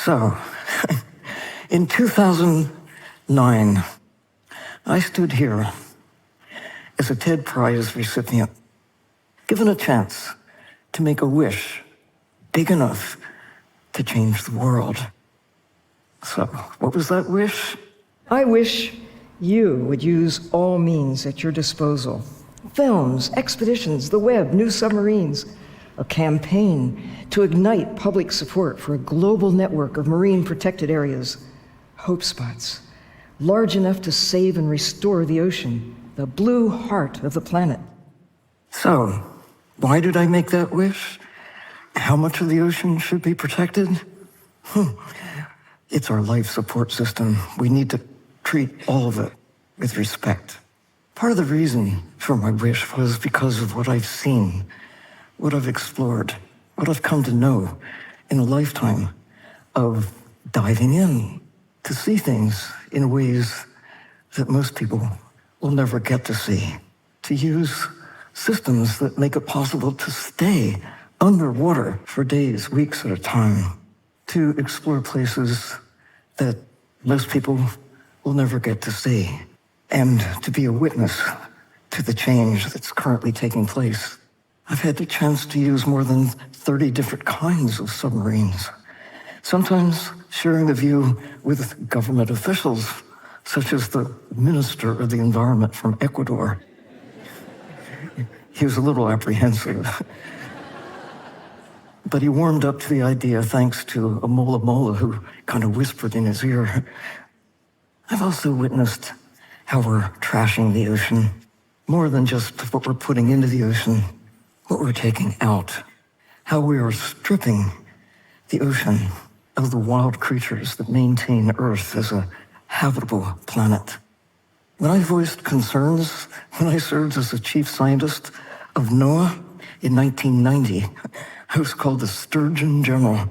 So, in 2009, I stood here as a TED Prize recipient, given a chance to make a wish big enough to change the world. So, what was that wish? I wish you would use all means at your disposal. Films, expeditions, the web, new submarines, a campaign to ignite public support for a global network of marine protected areas, hope spots, large enough to save and restore the ocean, the blue heart of the planet. So, why did I make that wish? How much of the ocean should be protected? It's our life support system. We need to treat all of it with respect. Part of the reason for my wish was because of what I've seen, what I've explored, what I've come to know in a lifetime of diving in to see things in ways that most people will never get to see, to use systems that make it possible to stay underwater for days, weeks at a time, to explore places that most people will never get to see, and to be a witness to the change that's currently taking place. I've had the chance to use more than 30 different kinds of submarines, sometimes sharing the view with government officials, such as the Minister of the Environment from Ecuador. He was a little apprehensive, but he warmed up to the idea thanks to a mola who kind of whispered in his ear. I've also witnessed how we're trashing the ocean, more than just what we're putting into the ocean, what we're taking out, how we are stripping the ocean of the wild creatures that maintain Earth as a habitable planet. When I voiced concerns, when I served as the chief scientist of NOAA in 1990, I was called the Sturgeon General.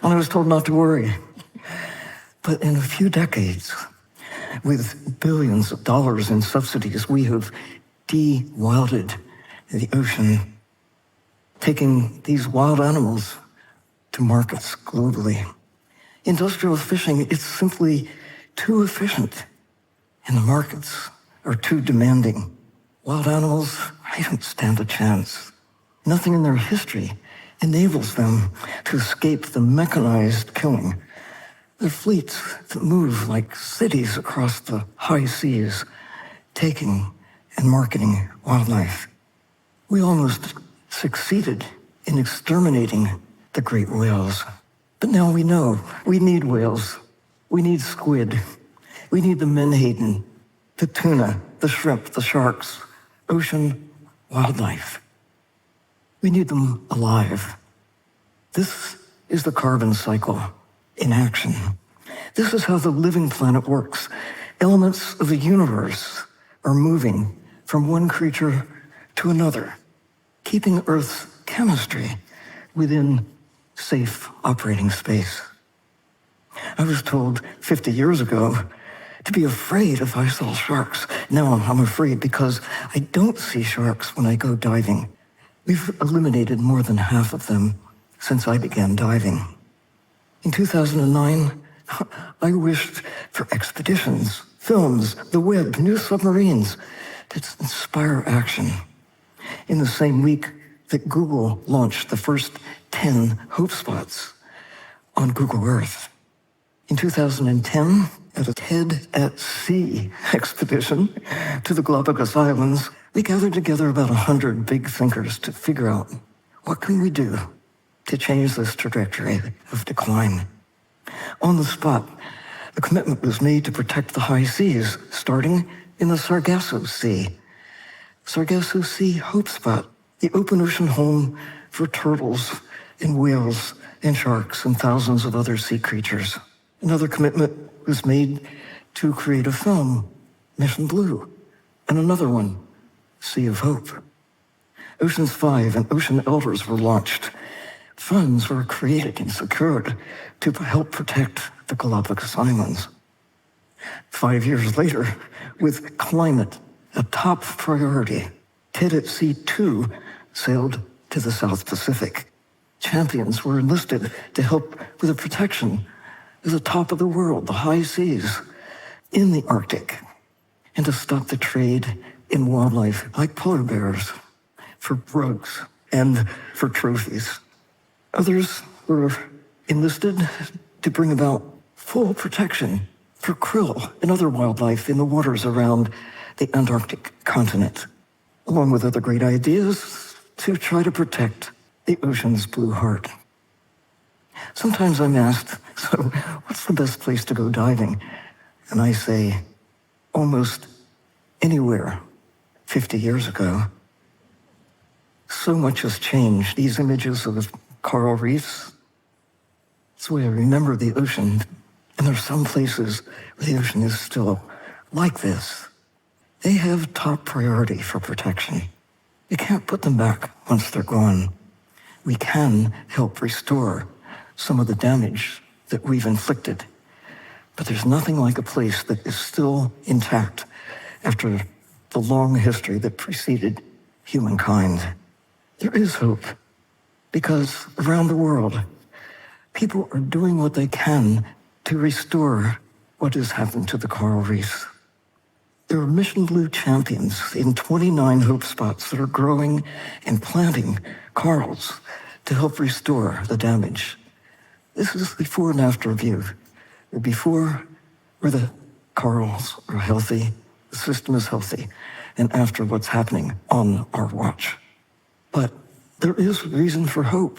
And I was told not to worry. But in a few decades, with billions of dollars in subsidies, we have de-wilded the ocean, taking these wild animals to markets globally. Industrial fishing is simply too efficient, and the markets are too demanding. Wild animals, they don't stand a chance. Nothing in their history enables them to escape the mechanized killing. They're fleets that move like cities across the high seas, taking and marketing wildlife. We almost succeeded in exterminating the great whales. But now we know we need whales. We need squid. We need the menhaden, the tuna, the shrimp, the sharks, ocean wildlife. We need them alive. This is the carbon cycle in action. This is how the living planet works. Elements of the universe are moving from one creature to another, keeping Earth's chemistry within safe operating space. I was told 50 years ago to be afraid if I saw sharks. Now I'm afraid because I don't see sharks when I go diving. We've eliminated more than half of them since I began diving. In 2009, I wished for expeditions, films, the web, new submarines that inspire action. In the same week that Google launched the first 10 hope spots on Google Earth. In 2010, at a TED at Sea expedition to the Galapagos Islands, we gathered together about 100 big thinkers to figure out what can we do to change this trajectory of decline. On the spot, a commitment was made to protect the high seas, starting in the Sargasso Sea. Sargasso Sea Hope Spot, the open ocean home for turtles and whales and sharks and thousands of other sea creatures. Another commitment was made to create a film, Mission Blue, and another one, Sea of Hope. Oceans 5 and Ocean Elders were launched. Funds were created and secured to help protect the Galapagos Islands. 5 years later, with climate a top priority, TED at Sea 2 sailed to the South Pacific. champions were enlisted to help with the protection of the top of the world, the high seas, in the Arctic, and to stop the trade in wildlife like polar bears for rugs and for trophies. Others were enlisted to bring about full protection for krill and other wildlife in the waters around the Antarctic continent, along with other great ideas to try to protect the ocean's blue heart. Sometimes I'm asked, so what's the best place to go diving? And I say, almost anywhere 50 years ago. So much has changed. These images of coral reefs, it's the way I remember the ocean. And there are some places where the ocean is still like this. They have top priority for protection. You can't put them back once they're gone. We can help restore some of the damage that we've inflicted. But there's nothing like a place that is still intact after the long history that preceded humankind. There is hope, because around the world, people are doing what they can to restore what has happened to the coral reefs. There are Mission Blue champions in 29 hope spots that are growing and planting corals to help restore the damage. This is before and after view. Before, where the corals are healthy, the system is healthy, and after what's happening on our watch. But there is reason for hope.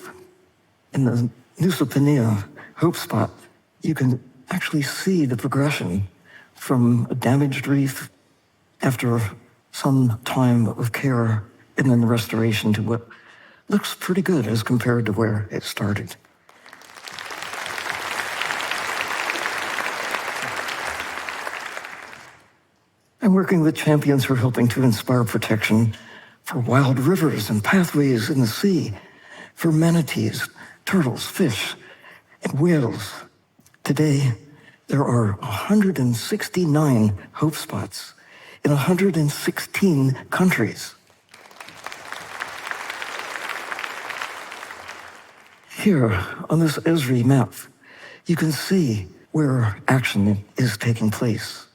In the Nusa Penida hope spot, you can actually see the progression from a damaged reef after some time of care and then restoration to what looks pretty good as compared to where it started. I'm working with champions who are helping to inspire protection for wild rivers and pathways in the sea, for manatees, turtles, fish, and whales. Today, there are 169 hope spots in 116 countries. Here on this Esri map, you can see where action is taking place.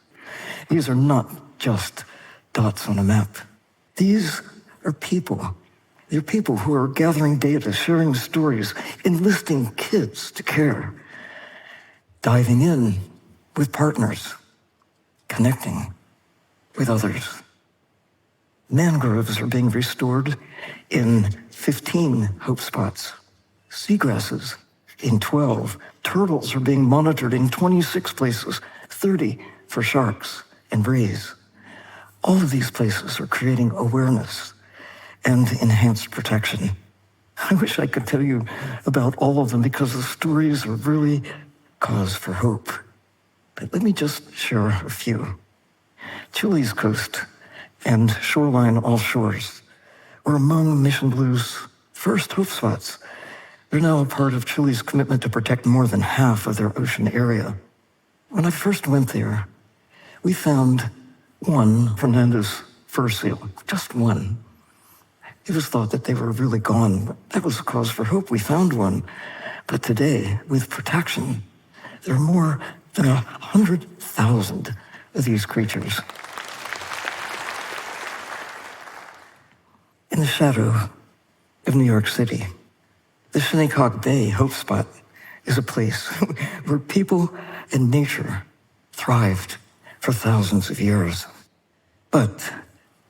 These are not just dots on a map. These are people. They're people who are gathering data, sharing stories, enlisting kids to care, diving in with partners, connecting with others. Mangroves are being restored in 15 hope spots. Seagrasses in 12. Turtles are being monitored in 26 places, 30 for sharks and rays. All of these places are creating awareness and enhanced protection. I wish I could tell you about all of them because the stories are really cause for hope. But let me just share a few. Chile's coast and shoreline offshores were among Mission Blue's first hope spots. They're now a part of Chile's commitment to protect more than half of their ocean area. When I first went there, we found one Fernandez fur seal, just one. It was thought that they were really gone, but that was a cause for hope. We found one. But today, with protection, there are more than 100,000 of these creatures. In the shadow of New York City, the Shinnecock Bay Hope Spot is a place where people and nature thrived for thousands of years. But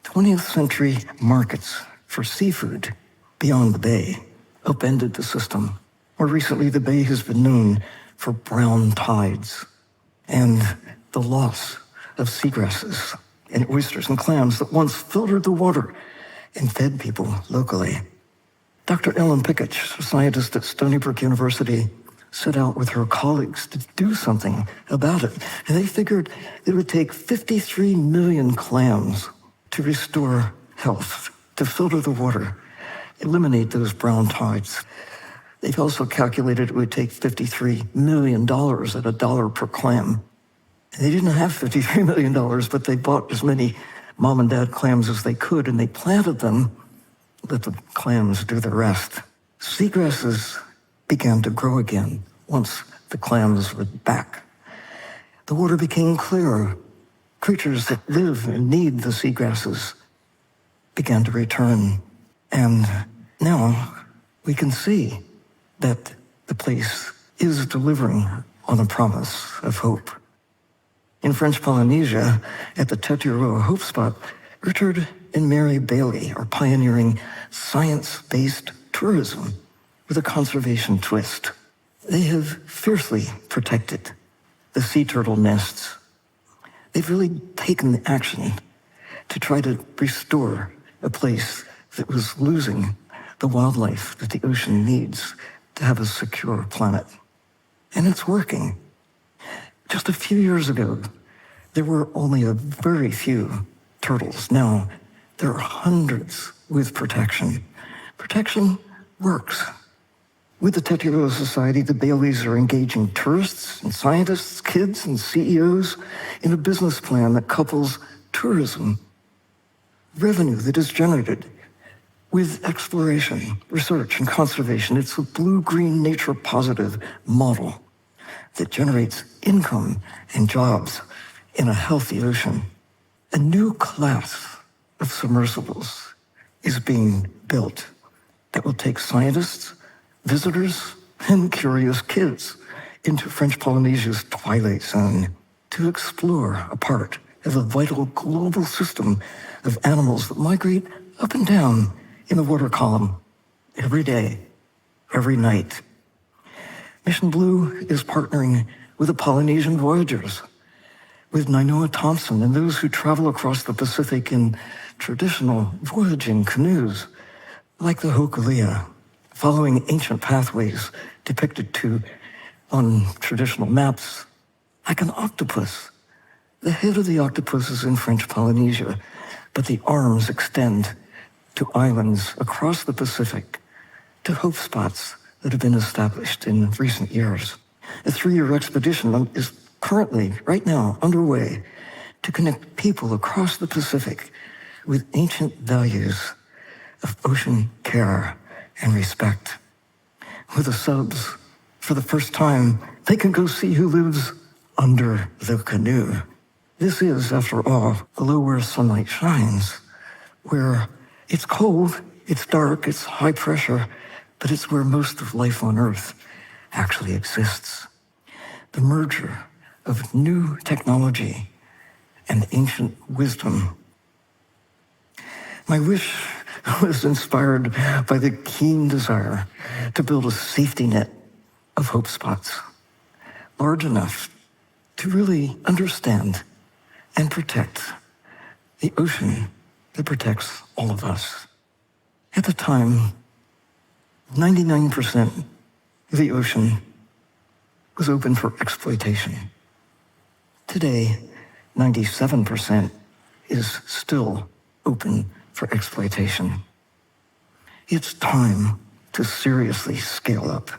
20th century markets for seafood beyond the bay upended the system. More recently, the bay has been known for brown tides and the loss of seagrasses and oysters and clams that once filtered the water and fed people locally. Dr. Ellen Pickich, a scientist at Stony Brook University, set out with her colleagues to do something about it. And they figured it would take 53 million clams to restore health, to filter the water, eliminate those brown tides. They've also calculated it would take $53 million at $1 per clam. And they didn't have $53 million, but they bought as many mom and dad clams as they could, and they planted them, let the clams do the rest. Seagrasses began to grow again once the clams were back. The water became clearer. Creatures that live and need the seagrasses began to return. And now we can see that the place is delivering on the promise of hope. In French Polynesia, at the Tetiaroa Hope Spot, Richard and Mary Bailey are pioneering science-based tourism with a conservation twist. They have fiercely protected the sea turtle nests. They've really taken action to try to restore a place that was losing the wildlife that the ocean needs to have a secure planet. And it's working. Just a few years ago, there were only a very few turtles. Now, there are hundreds with protection. Protection works. With the Tetiaroa Society, the Baileys are engaging tourists and scientists, kids and CEOs in a business plan that couples tourism, revenue that is generated, with exploration, research, and conservation. It's a blue-green nature-positive model that generates income and jobs in a healthy ocean. A new class of submersibles is being built that will take scientists, visitors, and curious kids into French Polynesia's twilight zone to explore a part of a vital global system of animals that migrate up and down in the water column every day, every night. Mission Blue is partnering with the Polynesian Voyagers, with Nainoa Thompson and those who travel across the Pacific in traditional voyaging canoes, like the Hokulea, following ancient pathways depicted on traditional maps, like an octopus. The head of the octopus is in French Polynesia, but the arms extend to islands across the Pacific, to hope spots that have been established in recent years. A 3-year expedition is currently, right now, underway to connect people across the Pacific with ancient values of ocean care and respect. With the subs, for the first time, they can go see who lives under the canoe. This is, after all, below where sunlight shines, where it's cold, it's dark, it's high pressure, but it's where most of life on Earth actually exists. The merger of new technology and ancient wisdom. My wish was inspired by the keen desire to build a safety net of hope spots, large enough to really understand and protect the ocean that protects all of us. At the time, 99% of the ocean was open for exploitation. Today, 97% is still open for exploitation. It's time to seriously scale up.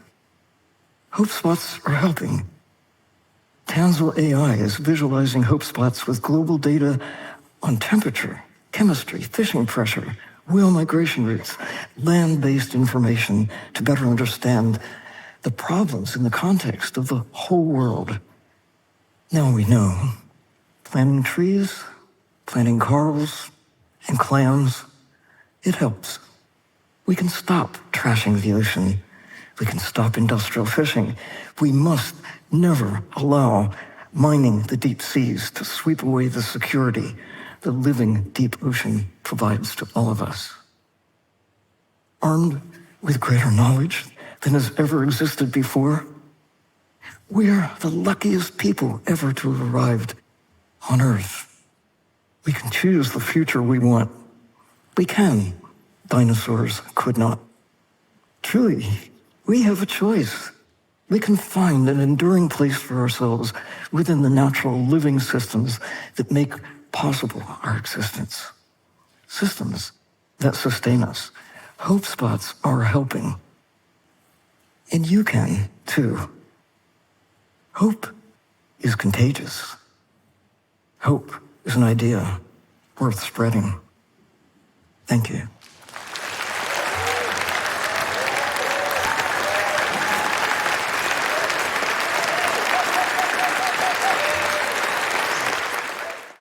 Hope spots are helping. Tanzel AI is visualizing hope spots with global data on temperature, chemistry, fishing pressure, whale migration routes, land-based information to better understand the problems in the context of the whole world. Now we know planting trees, planting corals, and clams, it helps. We can stop trashing the ocean. We can stop industrial fishing. We must never allow mining the deep seas to sweep away the security the living deep ocean provides to all of us. Armed with greater knowledge than has ever existed before, we're the luckiest people ever to have arrived on Earth. We can choose the future we want. We can. Dinosaurs could not. Truly, we have a choice. We can find an enduring place for ourselves within the natural living systems that make possible our existence. Systems that sustain us. Hope spots are helping. And you can, too. Hope is contagious. Hope is an idea worth spreading. Thank you.